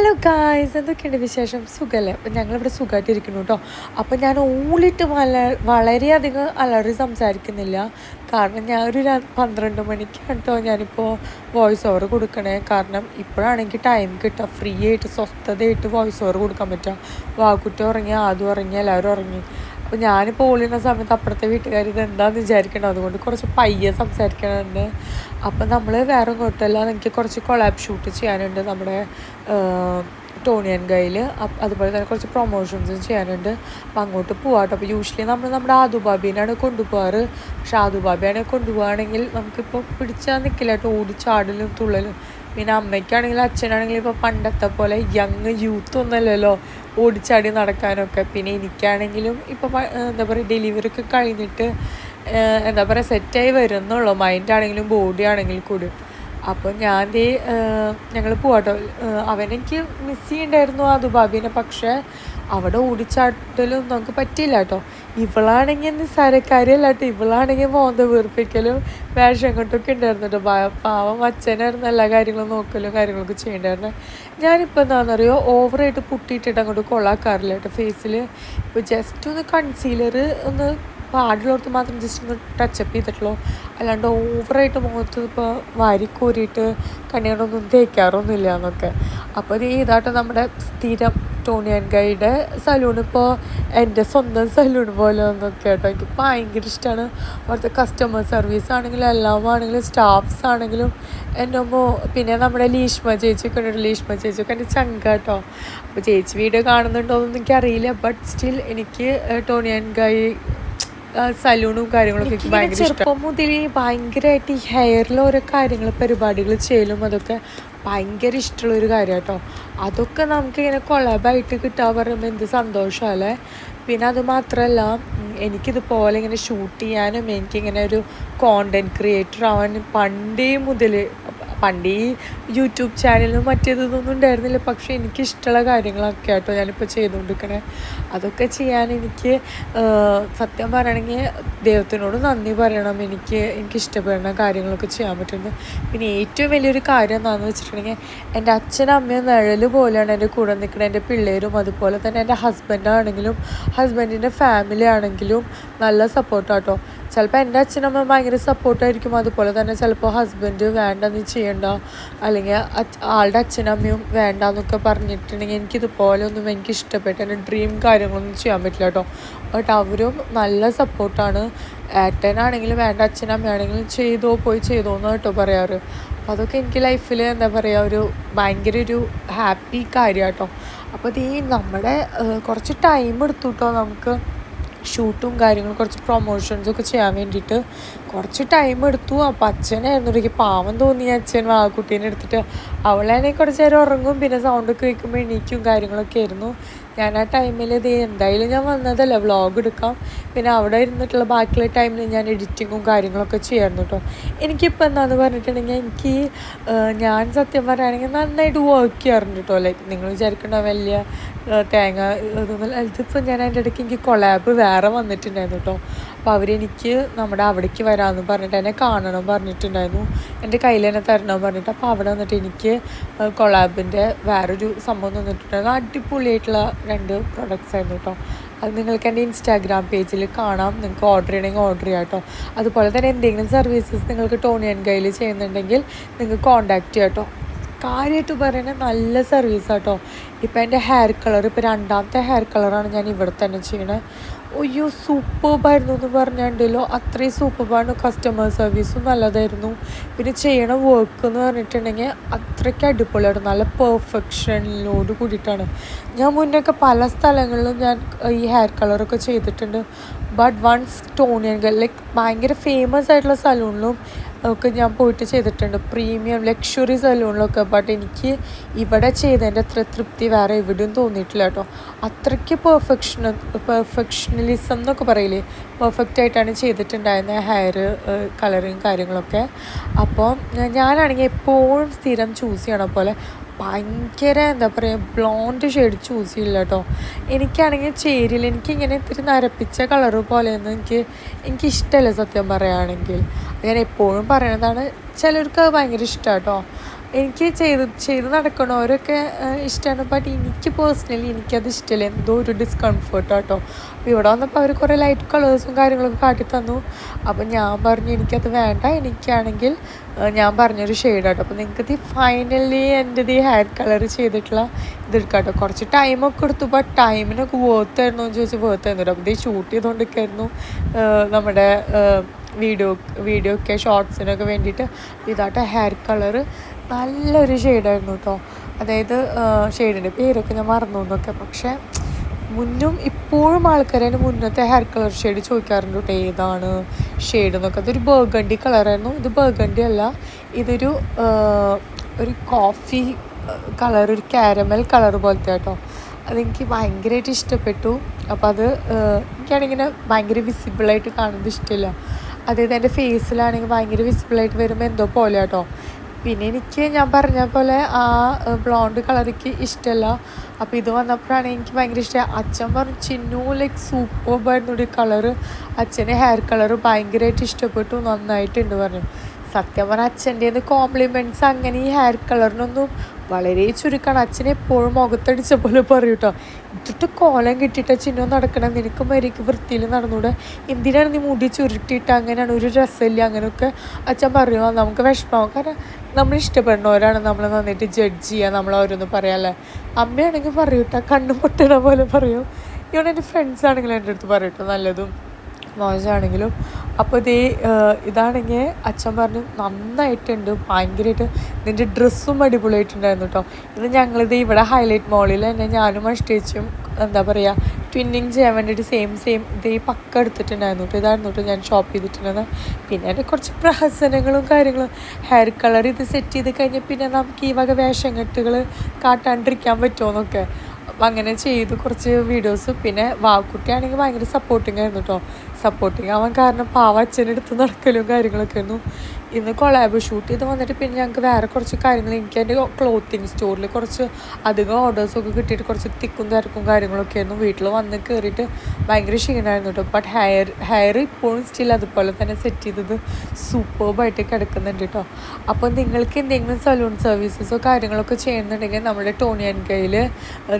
Hello guys, എന്തൊക്കെയുണ്ട് വിശേഷം? സുഖമല്ലേ? അപ്പം ഞങ്ങളിവിടെ സുഖമായിട്ടിരിക്കുന്നു കേട്ടോ. അപ്പം ഞാൻ ഓളിട്ട് വളരെയധികം അലറി സംസാരിക്കുന്നില്ല. കാരണം ഞാൻ ഒരു 12 മണിക്കാണ് കേട്ടോ ഞാനിപ്പോൾ വോയിസ് ഓവർ കൊടുക്കണേ. കാരണം ഇപ്പോഴാണെങ്കിൽ ടൈം കിട്ടുക, ഫ്രീ ആയിട്ട് സ്വസ്ഥതയായിട്ട് വോയിസ് ഓവർ കൊടുക്കാൻ പറ്റുക. വാക്കുട്ടി ഉറങ്ങി, ആദ്യം ഉറങ്ങി, എല്ലാവരും ഉറങ്ങി. അപ്പോൾ ഞാനിപ്പോൾ ഓളിയുന്ന സമയത്ത് അപ്പുറത്തെ വീട്ടുകാർ ഇത് എന്താണെന്ന് വിചാരിക്കണം. അതുകൊണ്ട് കുറച്ച് പയ്യെ സംസാരിക്കണമുണ്ട്. അപ്പം നമ്മൾ വേറെ ഇങ്ങോട്ടല്ല, എനിക്ക് കുറച്ച് കൊളാബ് ഷൂട്ട് ചെയ്യാനുണ്ട് നമ്മുടെ ടോണി ആൻഡ് ഗൈയിൽ. അതുപോലെ തന്നെ കുറച്ച് പ്രൊമോഷൻസും ചെയ്യാനുണ്ട്. അപ്പം അങ്ങോട്ട് പോകാട്ടോ. അപ്പോൾ യൂഷ്വലി നമ്മൾ നമ്മുടെ ആദുബാബീനാണ് കൊണ്ടുപോകാറ്. പക്ഷെ ആദുബാബിയാണെങ്കിൽ കൊണ്ടുപോകുകയാണെങ്കിൽ നമുക്കിപ്പോൾ പിടിച്ചാൽ നിൽക്കില്ല കേട്ടോ, ഓടിച്ചാടലും തുള്ളലും. പിന്നെ അമ്മയ്ക്കാണെങ്കിലും അച്ഛനാണെങ്കിലും ഇപ്പോൾ പണ്ടത്തെ പോലെ യങ് യൂത്ത് ഒന്നുമല്ലല്ലോ ഓടിച്ചാടി നടക്കാനൊക്കെ. പിന്നെ എനിക്കാണെങ്കിലും ഇപ്പോൾ എന്താ പറയുക, ഡെലിവറി ഒക്കെ കഴിഞ്ഞിട്ട് എന്താ പറയുക സെറ്റായി വരുന്നുള്ളൂ, മൈൻഡാണെങ്കിലും ബോഡി ആണെങ്കിലും കൂടി. അപ്പോൾ ഞങ്ങൾ പോവാട്ടോ. അവനെനിക്ക് മിസ് ചെയ്യണ്ടായിരുന്നു ആദുബാബീനെ, പക്ഷേ അവിടെ ഓടിച്ചാട്ടലും നമുക്ക് പറ്റിയില്ല കേട്ടോ. ഇവളാണെങ്കിൽ നിസ്സാരക്കാരിയല്ല കേട്ടോ, ഇവളാണെങ്കിൽ മോന്ത വീർപ്പിക്കലും വേഷം കൊണ്ടൊക്കെ ഉണ്ടായിരുന്നു കേട്ടോ. പാവം അച്ഛനായിരുന്നു എല്ലാ കാര്യങ്ങളും നോക്കലും കാര്യങ്ങളൊക്കെ ചെയ്യണ്ടായിരുന്നത്. ഞാനിപ്പോൾ എന്താണെന്നറിയോ, ഓവറായിട്ട് പുട്ടിയിട്ടിട്ട് അങ്ങോട്ട് കൊള്ളാക്കാറില്ല കേട്ടോ ഫേസിൽ. ഇപ്പോൾ ജസ്റ്റ് ഒന്ന് കൺസീലർ ഒന്ന് പാടിലോർത്ത് മാത്രം ജസ്റ്റ് ഒന്ന് ടച്ചപ്പ് ചെയ്തിട്ടുള്ളൂ. അല്ലാണ്ട് ഓവറായിട്ട് മുഖത്ത് ഇപ്പോൾ വാരിക്കോരിയിട്ട് കണ്ണികളൊന്നും തേക്കാറൊന്നുമില്ല എന്നൊക്കെ. അപ്പോൾ ഇത് ഇതാട്ടോ നമ്മുടെ സ്ഥിരം ടോണി ആൻഡ് ഗൈയുടെ സലൂൺ. ഇപ്പോൾ എൻ്റെ സ്വന്തം സലൂൺ പോലെ ഒന്നൊക്കെ കേട്ടോ. എനിക്ക് ഭയങ്കര ഇഷ്ടമാണ് അവിടുത്തെ കസ്റ്റമർ സർവീസ് ആണെങ്കിലും എല്ലാം ആണെങ്കിലും സ്റ്റാഫ്സ് ആണെങ്കിലും എന്നൊമ്മോ. പിന്നെ നമ്മുടെ ലീഷ്മ ചേച്ചിയൊക്കെ ഉണ്ട്. ലീഷ്മ ചേച്ചിയൊക്കെ എൻ്റെ ചങ്കാട്ടോ. അപ്പോൾ ചേച്ചി വീഡിയോ കാണുന്നുണ്ടോയെന്നൊന്നും എനിക്കറിയില്ല. ബട്ട് സ്റ്റിൽ എനിക്ക് ടോണി ആൻഡ് ഗൈ സലൂണും കാര്യങ്ങളൊക്കെ എനിക്ക് ഭയങ്കര ചെറുപ്പം മുതൽ ഭയങ്കരമായിട്ട് ഈ ഹെയറിൽ ഓരോ കാര്യങ്ങൾ പരിപാടികൾ ചെയ്യലും അതൊക്കെ ഭയങ്കര ഇഷ്ടമുള്ളൊരു കാര്യം കേട്ടോ. അതൊക്കെ നമുക്കിങ്ങനെ കൊളാബായിട്ട് കിട്ടാൻ പറയുമ്പോൾ എന്ത് സന്തോഷമല്ലേ. പിന്നെ അത് മാത്രമല്ല, എനിക്കിതുപോലെ ഇങ്ങനെ ഷൂട്ട് ചെയ്യാനും എനിക്കിങ്ങനെ ഒരു കോണ്ടൻറ്റ് ക്രിയേറ്റർ ആവാൻ പണ്ട് ഈ യൂട്യൂബ് ചാനലും മറ്റേതൊന്നും ഉണ്ടായിരുന്നില്ല. പക്ഷേ എനിക്കിഷ്ടമുള്ള കാര്യങ്ങളൊക്കെ കേട്ടോ ഞാനിപ്പോൾ ചെയ്തുകൊണ്ടിരിക്കണേ. അതൊക്കെ ചെയ്യാൻ എനിക്ക് സത്യം പറയണമെങ്കിൽ ദൈവത്തിനോട് നന്ദി പറയണം. എനിക്കിഷ്ടപ്പെടുന്ന കാര്യങ്ങളൊക്കെ ചെയ്യാൻ പറ്റുന്നത്. പിന്നെ ഏറ്റവും വലിയൊരു കാര്യം എന്താണെന്ന് വെച്ചിട്ടുണ്ടെങ്കിൽ, എൻ്റെ അച്ഛനും അമ്മയും നിഴൽ പോലെയാണ് എൻ്റെ കൂടെ നിൽക്കുന്നത്. എൻ്റെ പിള്ളേരും അതുപോലെ തന്നെ എൻ്റെ ഹസ്ബൻഡാണെങ്കിലും ഹസ്ബൻഡിൻ്റെ ഫാമിലി ആണെങ്കിലും നല്ല സപ്പോർട്ടാട്ടോ. ചിലപ്പോൾ എൻ്റെ അച്ഛനമ്മ ഭയങ്കര സപ്പോർട്ടായിരിക്കും. അതുപോലെ തന്നെ ചിലപ്പോൾ ഹസ്ബൻഡ് വേണ്ട നീ ചെയ്യണ്ട, അല്ലെങ്കിൽ ആളുടെ അച്ഛനമ്മയും വേണ്ട എന്നൊക്കെ പറഞ്ഞിട്ടുണ്ടെങ്കിൽ എനിക്കിതുപോലെ ഒന്നും എനിക്ക് ഇഷ്ടപ്പെട്ട എൻ്റെ ഡ്രീം കാര്യങ്ങളൊന്നും ചെയ്യാൻ പറ്റില്ല കേട്ടോ. ബട്ട് അവരും നല്ല സപ്പോർട്ടാണ്. ഏട്ടനാണെങ്കിലും വേണ്ട, അച്ഛനമ്മയാണെങ്കിലും പോയി ചെയ്തോ എന്ന് കേട്ടോ പറയാറ്. അപ്പോൾ അതൊക്കെ എനിക്ക് ലൈഫിൽ എന്താ പറയുക, ഭയങ്കര ഒരു ഹാപ്പി കാര്യം കേട്ടോ. അപ്പോൾ നമ്മുടെ കുറച്ച് ടൈം എടുത്തു കേട്ടോ നമുക്ക് ഷൂട്ടും കാര്യങ്ങളും കുറച്ച് പ്രൊമോഷൻസൊക്കെ ചെയ്യാൻ വേണ്ടിയിട്ട് കുറച്ച് ടൈം എടുത്തു. അപ്പോൾ അച്ഛനായിരുന്നു എനിക്ക് പാവം തോന്നി. അച്ഛൻ ആ കുട്ടീനെ എടുത്തിട്ട് അവളാണെങ്കിൽ കുറച്ച് നേരം ഉറങ്ങും, പിന്നെ സൗണ്ടൊക്കെ വയ്ക്കുമ്പോൾ എണീക്കും കാര്യങ്ങളൊക്കെ ആയിരുന്നു. ഞാൻ ആ ടൈമിൽ എന്തായാലും ഞാൻ വന്നതല്ല വ്ളോഗ് എടുക്കാം, പിന്നെ അവിടെ ഇരുന്നിട്ടുള്ള ബാക്കിയുള്ള ടൈമിൽ ഞാൻ എഡിറ്റിങ്ങും കാര്യങ്ങളൊക്കെ ചെയ്യായിരുന്നു കേട്ടോ. എനിക്കിപ്പോൾ എന്താണെന്ന് പറഞ്ഞിട്ടുണ്ടെങ്കിൽ ഞാൻ സത്യം പറയുകയാണെങ്കിൽ നന്നായിട്ട് വർക്ക് ചെയ്യാറുണ്ട് കേട്ടോ. ലൈക്ക് നിങ്ങൾ വിചാരിക്കണ്ട വലിയ തേങ്ങ ഇതൊന്നും. ഇതിപ്പോൾ ഞാൻ അതിൻ്റെ ഇടയ്ക്ക് എനിക്ക് കൊളാബ് വേറെ വന്നിട്ടുണ്ടായിരുന്നു കേട്ടോ. അപ്പോൾ അവരെനിക്ക് നമ്മുടെ അവിടേക്ക് വരാമെന്ന് പറഞ്ഞിട്ട് എന്നെ കാണണം പറഞ്ഞിട്ടുണ്ടായിരുന്നു, എൻ്റെ കയ്യിൽ തന്നെ തരണമെന്ന് പറഞ്ഞിട്ട്. അപ്പോൾ അവിടെ വന്നിട്ട് എനിക്ക് കൊളാബിൻ്റെ വേറൊരു സംഭവം തന്നിട്ടുണ്ടായിരുന്നു. അടിപൊളിയായിട്ടുള്ള 2 പ്രൊഡക്ട്സ് ആയിരുന്നു കേട്ടോ. അത് നിങ്ങൾക്ക് എൻ്റെ ഇൻസ്റ്റാഗ്രാം പേജിൽ കാണാം. നിങ്ങൾക്ക് ഓർഡർ ചെയ്യണമെങ്കിൽ ഓർഡർ ചെയ്യാം കേട്ടോ. അതുപോലെ തന്നെ എന്തെങ്കിലും സർവീസസ് നിങ്ങൾക്ക് ടോണി ആൻഡ് ഗൈയിൽ ചെയ്യുന്നുണ്ടെങ്കിൽ നിങ്ങൾക്ക് കോൺടാക്റ്റ് ചെയ്യാം കേട്ടോ. കാര്യമായിട്ട് പറയുന്നത് നല്ല സർവീസാണ് കേട്ടോ. ഇപ്പോൾ എൻ്റെ ഹെയർ കളർ, ഇപ്പോൾ 2ാമത്തെ ഹെയർ കളറാണ് ഞാൻ ഇവിടെ തന്നെ ചെയ്യണത്. അയ്യോ സൂപ്പർബായിരുന്നു എന്ന് പറഞ്ഞിട്ടുണ്ടല്ലോ, അത്രയും സൂപ്പർബാണ്. കസ്റ്റമർ സർവീസും നല്ലതായിരുന്നു. പിന്നെ ചെയ്യണ വർക്ക് എന്ന് പറഞ്ഞിട്ടുണ്ടെങ്കിൽ അത്രയ്ക്ക് അടിപൊളിയായിരുന്നു. നല്ല പെർഫെക്ഷനിലോട് കൂടിയിട്ടാണ്. ഞാൻ മുന്നേയൊക്കെ പല സ്ഥലങ്ങളിലും ഞാൻ ഈ ഹെയർ കളറൊക്കെ ചെയ്തിട്ടുണ്ട്. But once Toni and Guy like ഭയങ്കര ഫേമസ് ആയിട്ടുള്ള സലൂണിലും ഒക്കെ ഞാൻ പോയിട്ട് ചെയ്തിട്ടുണ്ട്, പ്രീമിയം ലക്ഷറി സലൂണിലൊക്കെ. ബട്ട് എനിക്ക് ഇവിടെ ചെയ്തതിൻ്റെ അത്ര തൃപ്തി വേറെ എവിടെയും തോന്നിയിട്ടില്ല കേട്ടോ. അത്രയ്ക്ക് പെർഫെക്ഷനലിസം എന്നൊക്കെ പറയില്ലേ, പെർഫെക്റ്റ് ആയിട്ടാണ് ചെയ്തിട്ടുണ്ടായിരുന്നത് ഹെയർ കളറിങ് കാര്യങ്ങളൊക്കെ. അപ്പോൾ ഞാനാണെങ്കിൽ എപ്പോഴും സ്ഥിരം ചൂസ് ചെയ്യണ പോലെ ഭയങ്കര എന്താ പറയുക ബ്ലോണ്ട് ഷെയ്ഡ് ചൂസ് ചെയ്യില്ല കേട്ടോ. എനിക്കാണെങ്കിൽ ചേരില്ല. എനിക്കിങ്ങനെ ഇത്തിരി നരപ്പിച്ച കളറ് പോലെയൊന്നും എനിക്കിഷ്ടമല്ല സത്യം പറയുകയാണെങ്കിൽ. ഞാൻ എപ്പോഴും പറയണതാണ്. ചിലർക്ക് അത് ഭയങ്കര ഇഷ്ടമാണ് കേട്ടോ. എനിക്ക് ചെയ്ത് നടക്കണവരൊക്കെ ഇഷ്ടമാണ്. ബട്ട് എനിക്ക് പേഴ്സണലി എനിക്കത് ഇഷ്ടമില്ല, എന്തോ ഒരു ഡിസ്കംഫർട്ട് കേട്ടോ. അപ്പോൾ ഇവിടെ വന്നപ്പോൾ അവർ കുറേ ലൈറ്റ് കളേഴ്സും കാര്യങ്ങളൊക്കെ കാട്ടി തന്നു. അപ്പം ഞാൻ പറഞ്ഞു എനിക്കത് വേണ്ട, എനിക്കാണെങ്കിൽ ഞാൻ പറഞ്ഞൊരു ഷെയ്ഡ് കേട്ടോ. അപ്പോൾ നിങ്ങൾക്ക് ഫൈനലി എൻ്റെ ഈ ഹെയർ കളർ ചെയ്തിട്ടുള്ള ഇതെടുക്കാം. കുറച്ച് ടൈമൊക്കെ എടുത്തു, ബട്ട് ടൈമിനൊക്കെ വേർത്തായിരുന്നു എന്ന് ചോദിച്ചാൽ വേർത്തായിരുന്നു കേട്ടോ. അപ്പോൾ ഇത് ഷൂട്ട് ചെയ്തുകൊണ്ടൊക്കെയായിരുന്നു നമ്മുടെ വീഡിയോ ഒക്കെ ഷോർട്സിനൊക്കെ വേണ്ടിയിട്ട്. ഇതാട്ടോ ഹെയർ കളറ്, നല്ലൊരു ഷെയ്ഡായിരുന്നു കേട്ടോ. അതായത് ഷെയ്ഡിൻ്റെ പേരൊക്കെ ഞാൻ മറന്നു എന്നൊക്കെ. പക്ഷേ മുന്നും ഇപ്പോഴും ആൾക്കാർ അതിന് മുന്നത്തെ ഹെയർ കളർ ഷെയ്ഡ് ചോദിക്കാറുണ്ട് കേട്ടോ, ഏതാണ് ഷെയ്ഡ് എന്നൊക്കെ. അതൊരു ബർഗണ്ടി കളറായിരുന്നു. ഇത് ബർഗണ്ടി അല്ല, ഇതൊരു കോഫി കളർ, ഒരു കാരമൽ കളർ പോലത്തെ കേട്ടോ. അതെനിക്ക് ഭയങ്കരമായിട്ട് ഇഷ്ടപ്പെട്ടു. അപ്പോൾ അത് എനിക്കാണിങ്ങനെ ഭയങ്കര വിസിബിളായിട്ട് കാണുന്നത് ഇഷ്ടമില്ല. അതായത് എൻ്റെ ഫേസിലാണെങ്കിൽ ഭയങ്കര വിസിബിളായിട്ട് വരുമ്പോൾ എന്തോ പോലെ കേട്ടോ. പിന്നെ എനിക്ക് ഞാൻ പറഞ്ഞ പോലെ ആ ബ്ലോണ്ട് കളറിക്ക് ഇഷ്ടമല്ല. അപ്പോൾ ഇത് വന്നപ്പോഴാണ് എനിക്ക് ഭയങ്കര ഇഷ്ടമായി. അച്ഛൻ പറഞ്ഞു ചിന്നു ലൈക്ക് സൂപ്പർബായിരുന്നു ഒരു കളറ്, അച്ഛൻ്റെ ഹെയർ കളറ് ഭയങ്കരമായിട്ട് ഇഷ്ടപ്പെട്ടു, നന്നായിട്ടുണ്ട് പറഞ്ഞു. സത്യം പറഞ്ഞാൽ അച്ഛൻ്റെ കോംപ്ലിമെൻറ്റ്സ് അങ്ങനെ ഈ ഹെയർ കളറിനൊന്നും വളരെ ചുരുക്കമാണ്. അച്ഛൻ എപ്പോഴും മുഖത്തടിച്ച പോലെ പറയും കേട്ടോ, ഇതിട്ട് കോലം കിട്ടിയിട്ട് ചിന്നു നടക്കണം, നിനക്ക് മരിക്ക് വൃത്തിയിൽ നടന്നൂടെ, എന്തിനാണ് നീ മുടി ചുരുട്ടിയിട്ട്, അങ്ങനെയാണ് ഒരു രസമില്ല, അങ്ങനെയൊക്കെ അച്ഛൻ പറയുമോ. നമുക്ക് വിഷമമാവും, കാരണം നമ്മൾ ഇഷ്ടപ്പെടുന്നവരാണ് നമ്മൾ നന്നായിട്ട് ജഡ്ജ് ചെയ്യുക, നമ്മൾ ഓരോന്ന് പറയാമല്ലേ. അമ്മയാണെങ്കിൽ പറയും കേട്ടോ, കണ്ണു പൊട്ടണ പോലെ പറയും. ഇവിടെ എൻ്റെ ഫ്രണ്ട്സ് ആണെങ്കിലും എൻ്റെ അടുത്ത് പറയും കേട്ടോ, നല്ലതും മോശമാണെങ്കിലും. അപ്പോൾ ഇതാണെങ്കിൽ അച്ഛൻ പറഞ്ഞു നന്നായിട്ടുണ്ട്, ഭയങ്കരമായിട്ട് നിൻ്റെ ഡ്രസ്സും അടിപൊളിയായിട്ടുണ്ടായിരുന്നു കേട്ടോ. ഇത് ഞങ്ങളിത് ഇവിടെ ഹൈലൈറ്റ് മോളിൽ തന്നെ ഞാനും അഷ്ടേച്ചും എന്താ പറയുക ട്വിന്നിങ് ചെയ്യാൻ വേണ്ടിയിട്ട് സെയിം ഇത് പക്ക എടുത്തിട്ടുണ്ടായിരുന്നു കേട്ടോ. ഇതായിരുന്നു കേട്ടോ ഞാൻ ഷോപ്പ് ചെയ്തിട്ടുള്ളത്. പിന്നെ എൻ്റെ കുറച്ച് പ്രഹസനങ്ങളും കാര്യങ്ങളും, ഹെയർ കളർ ഇത് സെറ്റ് ചെയ്ത് കഴിഞ്ഞാൽ പിന്നെ നമുക്ക് ഈ വക വേഷം കെട്ടുകൾ കാട്ടാണ്ടിരിക്കാൻ പറ്റുമോയെന്നൊക്കെ. അപ്പം അങ്ങനെ ചെയ്തു കുറച്ച് വീഡിയോസ്. പിന്നെ വാക്കുട്ടിയാണെങ്കിൽ ഭയങ്കര സപ്പോർട്ടിങ് ആയിരുന്നു കേട്ടോ. സപ്പോർട്ടിങ് ആവാൻ കാരണം അച്ഛനെടുത്ത് നടക്കലും കാര്യങ്ങളൊക്കെ ആയിരുന്നു. ഇന്ന് കൊളാബ് ഷൂട്ട് ചെയ്ത് വന്നിട്ട് പിന്നെ ഞങ്ങൾക്ക് വേറെ കുറച്ച് കാര്യങ്ങൾ, എനിക്ക് എൻ്റെ ക്ലോത്തിങ് സ്റ്റോറിൽ കുറച്ച് അധികം ഓർഡേഴ്സൊക്കെ കിട്ടിയിട്ട് കുറച്ച് തിക്കും തിരക്കും കാര്യങ്ങളൊക്കെ ആയിരുന്നു. വീട്ടിൽ വന്ന് കയറിയിട്ട് ഭയങ്കര ക്ഷീണമായിരുന്നു കേട്ടോ. ബട്ട് ഹെയർ ഇപ്പോഴും സ്റ്റിൽ അതുപോലെ തന്നെ സെറ്റ് ചെയ്തത് സൂപ്പർബായിട്ട് കിടക്കുന്നുണ്ട് കേട്ടോ. അപ്പോൾ നിങ്ങൾക്ക് എന്തെങ്കിലും സലൂൺ സർവീസസോ കാര്യങ്ങളൊക്കെ ചെയ്യുന്നുണ്ടെങ്കിൽ നമ്മുടെ ടോണി ആൻഡ് ഗൈയിൽ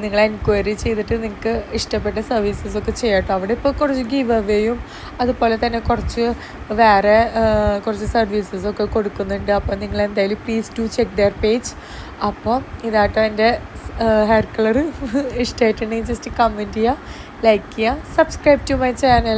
നിങ്ങൾ എൻക്വയറി ചെയ്തിട്ട് നിങ്ങൾക്ക് ഇഷ്ടപ്പെട്ട സർവീസസൊക്കെ ചെയ്യാം കേട്ടോ. അവിടെ ഇപ്പോൾ കുറച്ച് ഗീവ് അവേയും അതുപോലെ തന്നെ കുറച്ച് വേറെ കുറച്ച് സർവീസസൊക്കെ കൊടുക്കുന്നുണ്ട്. അപ്പോൾ നിങ്ങൾ എന്തായാലും please to check their page. അപ്പോൾ ഇതാട്ടോ എൻ്റെ ഹെയർ കളർ ഇഷ്ടമായിട്ടുണ്ടെങ്കിൽ ജസ്റ്റ് കമൻറ്റ് ചെയ്യുക, ലൈക്ക് ചെയ്യുക, സബ്സ്ക്രൈബ് ടു മൈ ചാനൽ.